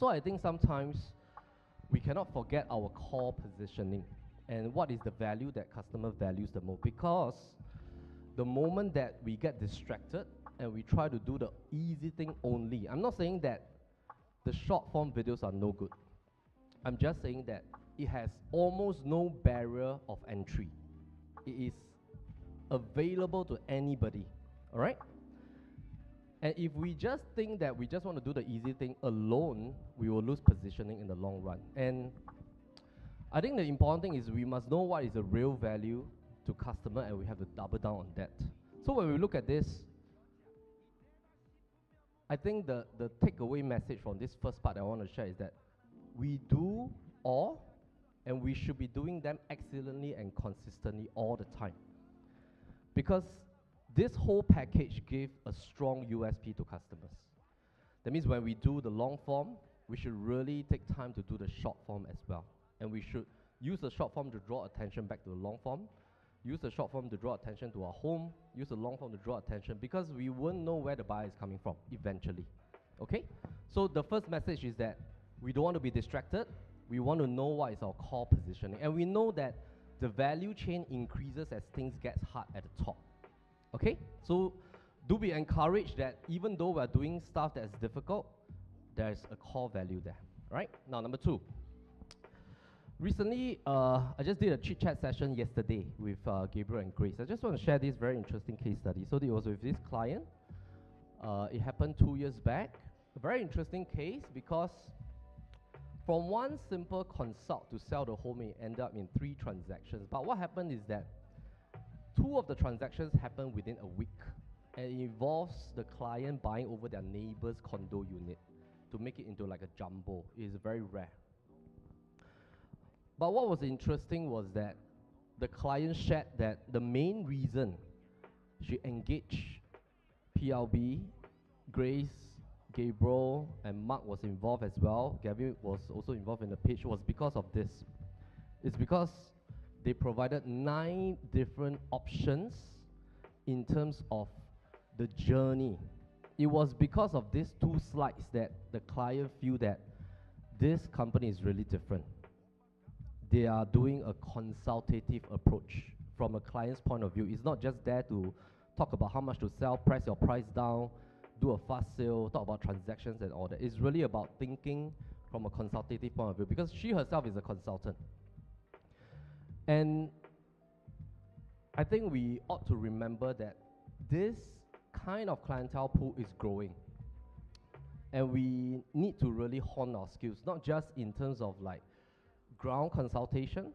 So I think sometimes we cannot forget our core positioning and what is the value that customer values the most, because the moment that we get distracted and we try to do the easy thing only, I'm not saying that the short form videos are no good. I'm just saying that it has almost no barrier of entry. It is available to anybody, all right? And if we just think that we just want to do the easy thing alone, we will lose positioning in the long run. And I think the important thing is we must know what is the real value to customer, and we have to double down on that. So when we look at this, I think the takeaway message from this first part I want to share is that we do all, and we should be doing them excellently and consistently all the time. Because this whole package gives a strong USP to customers. That means when we do the long form, we should really take time to do the short form as well. And we should use the short form to draw attention back to the long form, use the short form to draw attention to our home, use the long form to draw attention, because we won't know where the buyer is coming from eventually. Okay? So the first message is that we don't want to be distracted. We want to know what is our core positioning. And we know that the value chain increases as things get hard at the top. Okay? So do be encouraged that even though we're doing stuff that's difficult, there's a core value there. Right? Now, number 2. Recently, I just did a chit-chat session yesterday with Gabriel and Grace. I just want to share this very interesting case study. So it was with this client. It happened 2 years back. A very interesting case because from one simple consult to sell the home, it ended up in 3 transactions. But what happened is that 2 of the transactions happened within a week. And it involves the client buying over their neighbor's condo unit to make it into like a jumbo. It is very rare. But what was interesting was that the client shared that the main reason she engaged PLB, Grace, Gabriel, and Mark was involved as well. Gavin was also involved in the pitch, was because of this. It's because they provided 9 different options in terms of the journey. It was because of these 2 slides that the client feel that this company is really different. They are doing a consultative approach from a client's point of view. It's not just there to talk about how much to sell, press your price down, do a fast sale, talk about transactions and all that. It's really about thinking from a consultative point of view, because she herself is a consultant. And I think we ought to remember that this kind of clientele pool is growing. And we need to really hone our skills, not just in terms of like ground consultation,